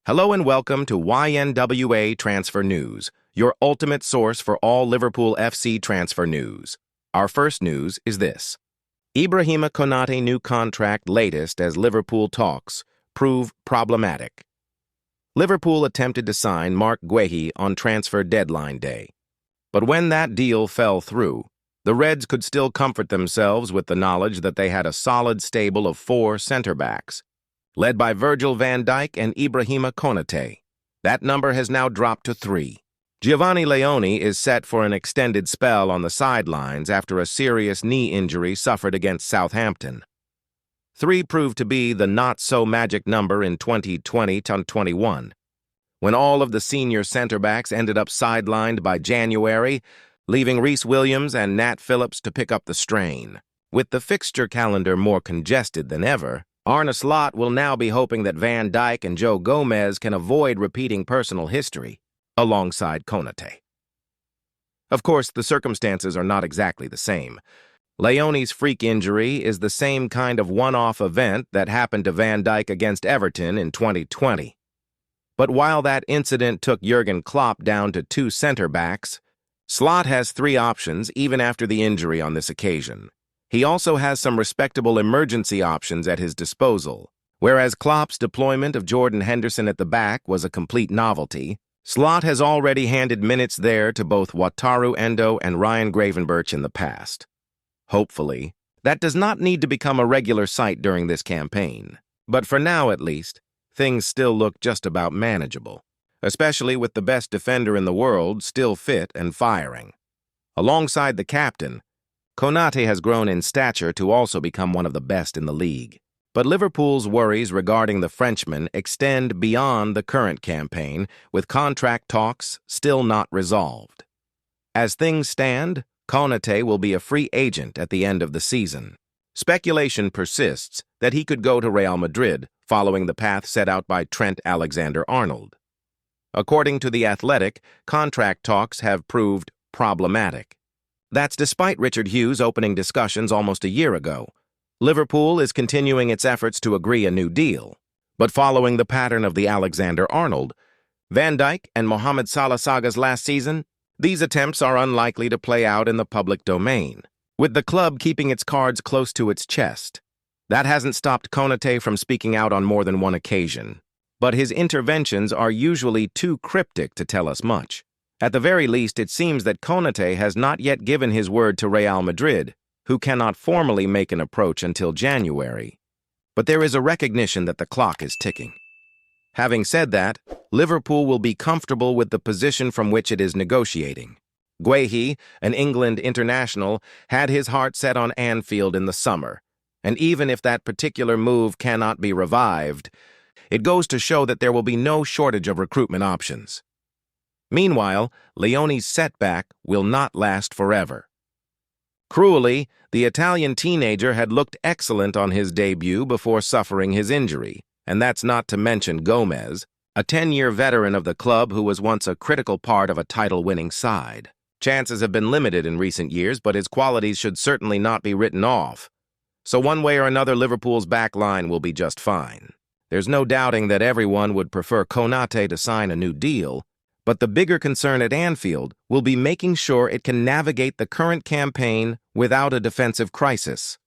Hello and welcome to YNWA Transfer News, your ultimate source for all Liverpool FC transfer news. Our first news is this. Ibrahima Konate new contract latest as Liverpool talks prove problematic. Liverpool attempted to sign Mark Guehi on transfer deadline day. But when that deal fell through, the Reds could still comfort themselves with the knowledge that they had a solid stable of 4 centre-backs, led by Virgil van Dijk and Ibrahima Konate. That number has now dropped to 3. Giovanni Leone is set for an extended spell on the sidelines after a serious knee injury suffered against Southampton. 3 proved to be the not-so-magic number in 2020-21, when all of the senior centre-backs ended up sidelined by January, leaving Rhys Williams and Nat Phillips to pick up the strain. With the fixture calendar more congested than ever, Arne Slot will now be hoping that Van Dijk and Joe Gomez can avoid repeating personal history alongside Konate. Of course, the circumstances are not exactly the same. Leone's freak injury is the same kind of one-off event that happened to Van Dijk against Everton in 2020. But while that incident took Jurgen Klopp down to 2 center-backs, Slot has 3 options even after the injury on this occasion. He also has some respectable emergency options at his disposal. Whereas Klopp's deployment of Jordan Henderson at the back was a complete novelty, Slot has already handed minutes there to both Wataru Endo and Ryan Gravenberch in the past. Hopefully, that does not need to become a regular sight during this campaign. But for now, at least, things still look just about manageable, especially with the best defender in the world still fit and firing. Alongside the captain, Konate has grown in stature to also become one of the best in the league. But Liverpool's worries regarding the Frenchman extend beyond the current campaign, with contract talks still not resolved. As things stand, Konate will be a free agent at the end of the season. Speculation persists that he could go to Real Madrid, following the path set out by Trent Alexander-Arnold. According to The Athletic, contract talks have proved problematic. That's despite Richard Hughes opening discussions almost a year ago. Liverpool is continuing its efforts to agree a new deal. But following the pattern of the Alexander-Arnold, Van Dijk and Mohamed Salah sagas last season, these attempts are unlikely to play out in the public domain, with the club keeping its cards close to its chest. That hasn't stopped Konate from speaking out on more than one occasion, but his interventions are usually too cryptic to tell us much. At the very least, it seems that Konate has not yet given his word to Real Madrid, who cannot formally make an approach until January. But there is a recognition that the clock is ticking. Having said that, Liverpool will be comfortable with the position from which it is negotiating. Guehi, an England international, had his heart set on Anfield in the summer, and even if that particular move cannot be revived, it goes to show that there will be no shortage of recruitment options. Meanwhile, Leone's setback will not last forever. Cruelly, the Italian teenager had looked excellent on his debut before suffering his injury, and that's not to mention Gomez, a 10-year veteran of the club who was once a critical part of a title-winning side. Chances have been limited in recent years, but his qualities should certainly not be written off. So one way or another, Liverpool's back line will be just fine. There's no doubting that everyone would prefer Konate to sign a new deal, but the bigger concern at Anfield will be making sure it can navigate the current campaign without a defensive crisis.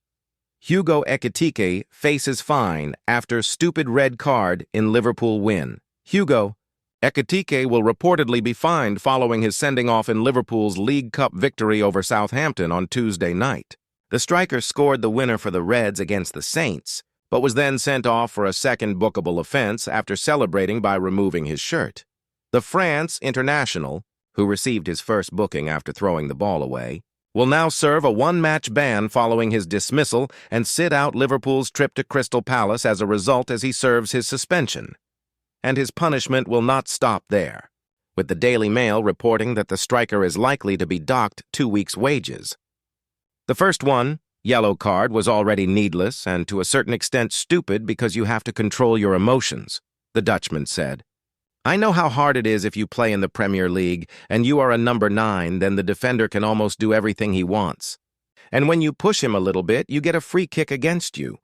Hugo Ekitike faces fine after stupid red card in Liverpool win. Ekitike will reportedly be fined following his sending off in Liverpool's League Cup victory over Southampton on Tuesday night. The striker scored the winner for the Reds against the Saints, but was then sent off for a second bookable offense after celebrating by removing his shirt. The France international, who received his first booking after throwing the ball away, will now serve a 1-match ban following his dismissal and sit out Liverpool's trip to Crystal Palace as a result as he serves his suspension. And his punishment will not stop there, with the Daily Mail reporting that the striker is likely to be docked 2 weeks' wages. The first one, yellow card, was already needless and to a certain extent stupid because you have to control your emotions, the Dutchman said. I know how hard it is if you play in the Premier League and you are a number 9, then the defender can almost do everything he wants. And when you push him a little bit, you get a free kick against you.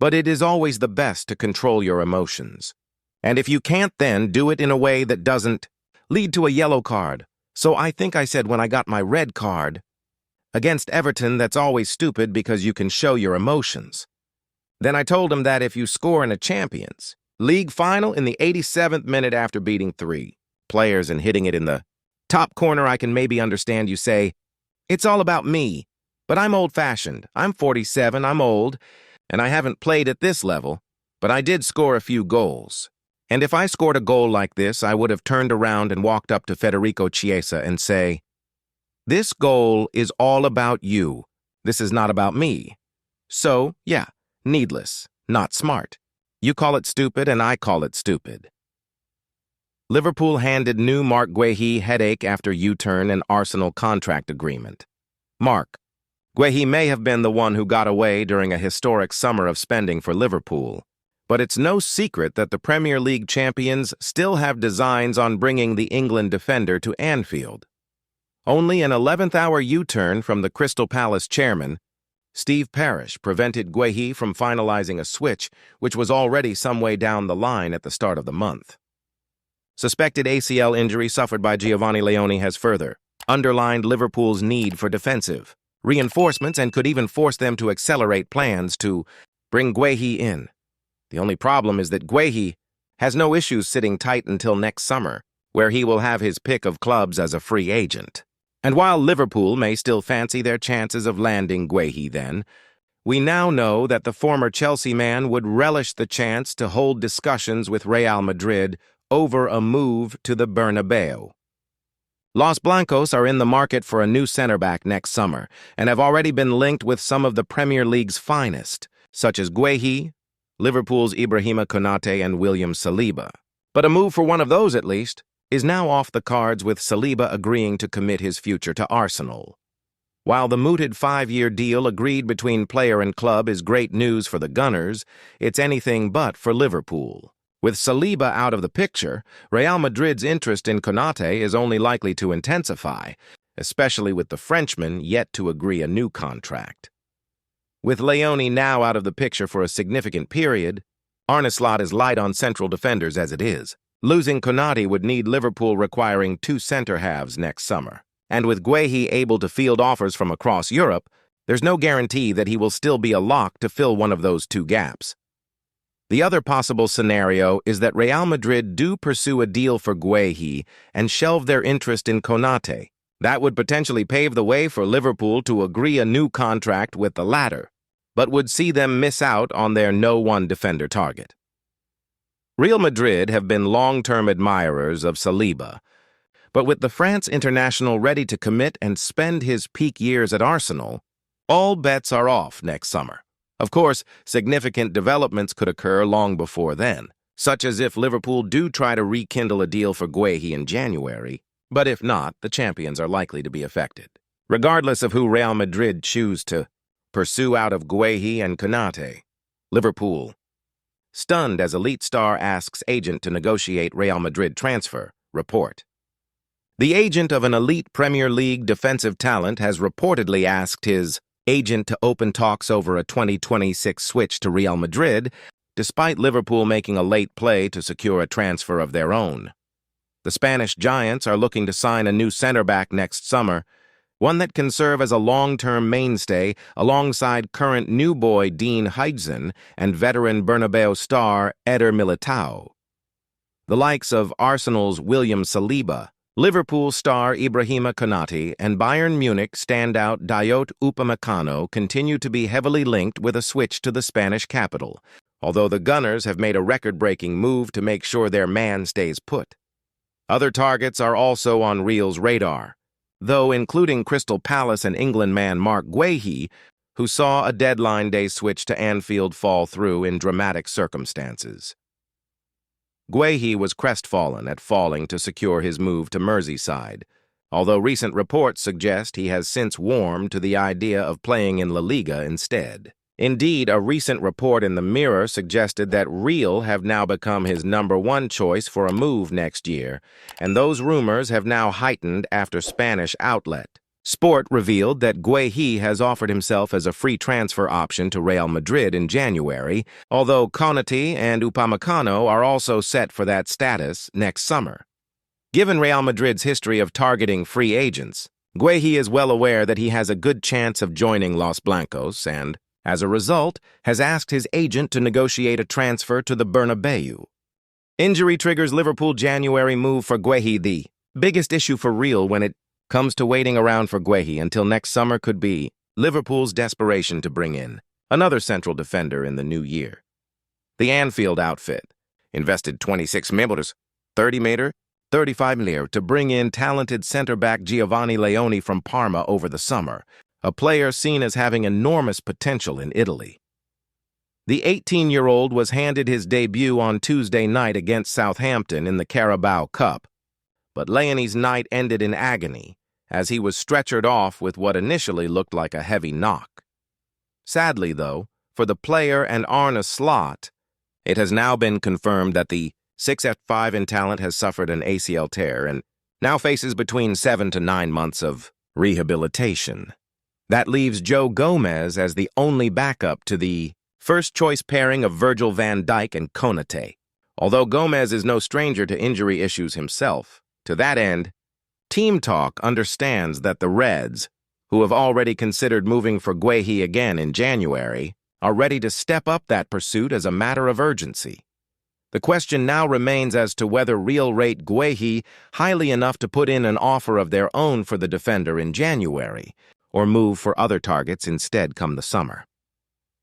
But it is always the best to control your emotions. And if you can't then, do it in a way that doesn't lead to a yellow card. So I think I said when I got my red card, against Everton, that's always stupid because you can show your emotions. Then I told him that if you score in a Champions League final in the 87th minute after beating 3 players and hitting it in the top corner, I can maybe understand you say, it's all about me. But I'm old-fashioned. I'm 47, I'm old, and I haven't played at this level, but I did score a few goals. And if I scored a goal like this, I would have turned around and walked up to Federico Chiesa and say, this goal is all about you. This is not about me. So, yeah, needless, not smart. You call it stupid and I call it stupid. Liverpool handed new Marc Guéhi headache after U-turn and Arsenal contract agreement. Marc Guéhi may have been the one who got away during a historic summer of spending for Liverpool, but it's no secret that the Premier League champions still have designs on bringing the England defender to Anfield. Only an 11th-hour U-turn from the Crystal Palace chairman, Steve Parish, prevented Guéhi from finalizing a switch, which was already some way down the line at the start of the month. Suspected ACL injury suffered by Giovanni Leone has further underlined Liverpool's need for defensive reinforcements and could even force them to accelerate plans to bring Guéhi in. The only problem is that Guéhi has no issues sitting tight until next summer, where he will have his pick of clubs as a free agent. And while Liverpool may still fancy their chances of landing Guéhi then, we now know that the former Chelsea man would relish the chance to hold discussions with Real Madrid over a move to the Bernabeu. Los Blancos are in the market for a new center-back next summer and have already been linked with some of the Premier League's finest, such as Guéhi, Liverpool's Ibrahima Konate, and William Saliba. But a move for one of those, at least, is now off the cards, with Saliba agreeing to commit his future to Arsenal. While the mooted 5-year deal agreed between player and club is great news for the Gunners, it's anything but for Liverpool. With Saliba out of the picture, Real Madrid's interest in Konate is only likely to intensify, especially with the Frenchman yet to agree a new contract. With Leone now out of the picture for a significant period, Arne Slot is light on central defenders as it is. Losing Konate would need Liverpool requiring 2 center-halves next summer. And with Guéhi able to field offers from across Europe, there's no guarantee that he will still be a lock to fill one of those 2 gaps. The other possible scenario is that Real Madrid do pursue a deal for Guéhi and shelve their interest in Konate. That would potentially pave the way for Liverpool to agree a new contract with the latter, but would see them miss out on their no-one defender target. Real Madrid have been long-term admirers of Saliba, but with the France international ready to commit and spend his peak years at Arsenal, all bets are off next summer. Of course, significant developments could occur long before then, such as if Liverpool do try to rekindle a deal for Guéhi in January, but if not, the champions are likely to be affected. Regardless of who Real Madrid choose to pursue out of Guéhi and Konate, Liverpool, stunned as elite star asks agent to negotiate Real Madrid transfer, report. The agent of an elite Premier League defensive talent has reportedly asked his agent to open talks over a 2026 switch to Real Madrid, despite Liverpool making a late play to secure a transfer of their own. The Spanish Giants are looking to sign a new center-back next summer, one that can serve as a long-term mainstay alongside current new boy Dean Huijsen and veteran Bernabeu star Eder Militao. The likes of Arsenal's William Saliba, Liverpool star Ibrahima Konate, and Bayern Munich standout Dayot Upamecano continue to be heavily linked with a switch to the Spanish capital, although the Gunners have made a record-breaking move to make sure their man stays put. Other targets are also on Real's radar, though including Crystal Palace and England man Marc Guéhi, who saw a deadline day switch to Anfield fall through in dramatic circumstances. Guéhi was crestfallen at falling to secure his move to Merseyside, although recent reports suggest he has since warmed to the idea of playing in La Liga instead. Indeed, a recent report in the Mirror suggested that Real have now become his #1 choice for a move next year, and those rumors have now heightened after Spanish outlet Sport revealed that Guehi has offered himself as a free transfer option to Real Madrid in January, although Konate and Upamecano are also set for that status next summer. Given Real Madrid's history of targeting free agents, Guehi is well aware that he has a good chance of joining Los Blancos and, as a result, has asked his agent to negotiate a transfer to the Bernabeu. Injury triggers Liverpool January move for Guehi. The biggest issue for Real when it comes to waiting around for Guehi until next summer could be Liverpool's desperation to bring in another central defender in the new year. The Anfield outfit invested 26 million, 30 million, 35 million to bring in talented centre-back Giovanni Leone from Parma over the summer, a player seen as having enormous potential in Italy. The 18-year-old was handed his debut on Tuesday night against Southampton in the Carabao Cup, but Leone's night ended in agony as he was stretchered off with what initially looked like a heavy knock. Sadly, though, for the player and Arne Slot, it has now been confirmed that the 6'5" in talent has suffered an ACL tear and now faces between 7 to 9 months of rehabilitation. That leaves Joe Gomez as the only backup to the first-choice pairing of Virgil van Dijk and Konate. Although Gomez is no stranger to injury issues himself, to that end, Team Talk understands that the Reds, who have already considered moving for Guehi again in January, are ready to step up that pursuit as a matter of urgency. The question now remains as to whether Real rate Guehi highly enough to put in an offer of their own for the defender in January, or move for other targets instead come the summer.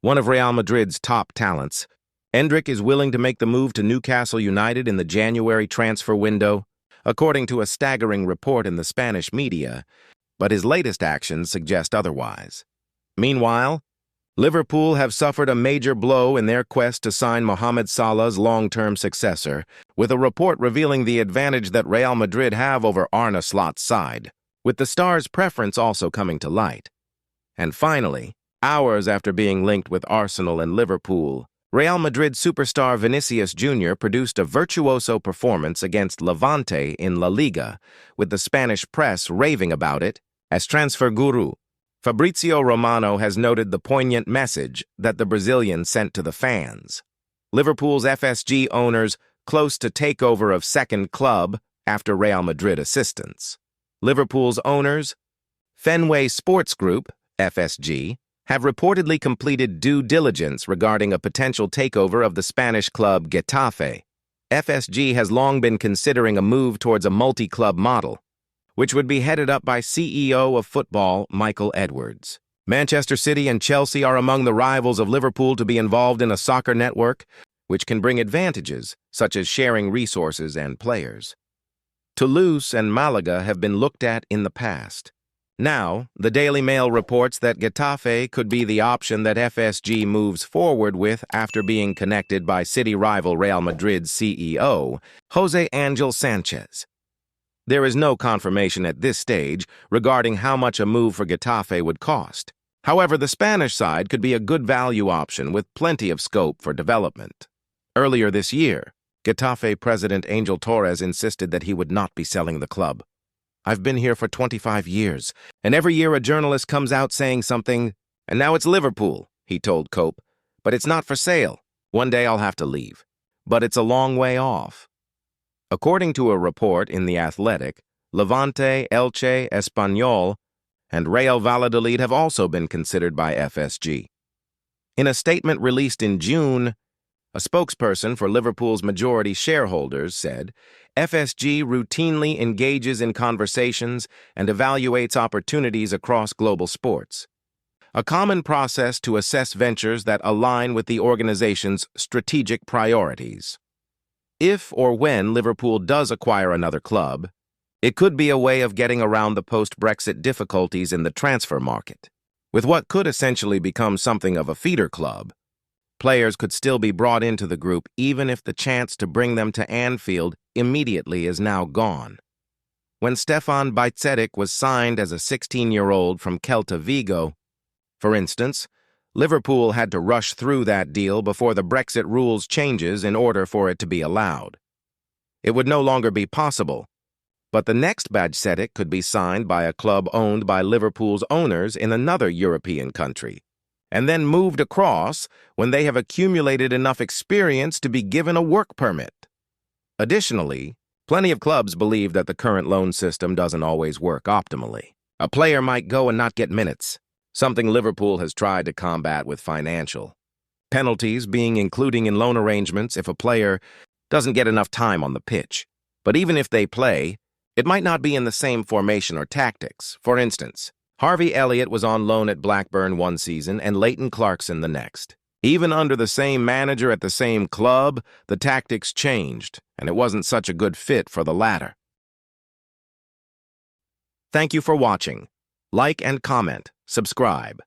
One of Real Madrid's top talents, Endrick is willing to make the move to Newcastle United in the January transfer window, according to a staggering report in the Spanish media, but his latest actions suggest otherwise. Meanwhile, Liverpool have suffered a major blow in their quest to sign Mohamed Salah's long-term successor, with a report revealing the advantage that Real Madrid have over Arne Slot's side, with the star's preference also coming to light. And finally, hours after being linked with Arsenal and Liverpool, Real Madrid superstar Vinicius Jr. produced a virtuoso performance against Levante in La Liga, with the Spanish press raving about it as transfer guru. Fabrizio Romano has noted the poignant message that the Brazilian sent to the fans. Liverpool's FSG owners close to takeover of second club after Real Madrid assistance. Liverpool's owners, Fenway Sports Group, FSG, have reportedly completed due diligence regarding a potential takeover of the Spanish club Getafe. FSG has long been considering a move towards a multi-club model, which would be headed up by CEO of football Michael Edwards. Manchester City and Chelsea are among the rivals of Liverpool to be involved in a soccer network, which can bring advantages, such as sharing resources and players. Toulouse and Malaga have been looked at in the past. Now, the Daily Mail reports that Getafe could be the option that FSG moves forward with after being connected by city rival Real Madrid's CEO, Jose Angel Sanchez. There is no confirmation at this stage regarding how much a move for Getafe would cost. However, the Spanish side could be a good value option with plenty of scope for development. Earlier this year, Getafe president Angel Torres insisted that he would not be selling the club. "I've been here for 25 years, and every year a journalist comes out saying something, and now it's Liverpool," he told Cope. "But it's not for sale. One day I'll have to leave. But it's a long way off." According to a report in The Athletic, Levante, Elche, Espanyol, and Real Valladolid have also been considered by FSG. In a statement released in June, a spokesperson for Liverpool's majority shareholders said, FSG routinely engages in conversations and evaluates opportunities across global sports, a common process to assess ventures that align with the organization's strategic priorities. If or when Liverpool does acquire another club, it could be a way of getting around the post-Brexit difficulties in the transfer market. With what could essentially become something of a feeder club, players could still be brought into the group even if the chance to bring them to Anfield immediately is now gone. When Stefan Bajcetic was signed as a 16-year-old from Celta Vigo, for instance, Liverpool had to rush through that deal before the Brexit rules changes in order for it to be allowed. It would no longer be possible But the next Bajcetic could be signed by a club owned by Liverpool's owners in another European country, and then moved across when they have accumulated enough experience to be given a work permit. Additionally, plenty of clubs believe that the current loan system doesn't always work optimally. A player might go and not get minutes, something Liverpool has tried to combat with financial penalties being included in loan arrangements if a player doesn't get enough time on the pitch. But even if they play, it might not be in the same formation or tactics. For instance, Harvey Elliott was on loan at Blackburn one season and Leighton Clarkson the next. Even under the same manager at the same club, the tactics changed, and it wasn't such a good fit for the latter. Thank you for watching. Like and comment, subscribe.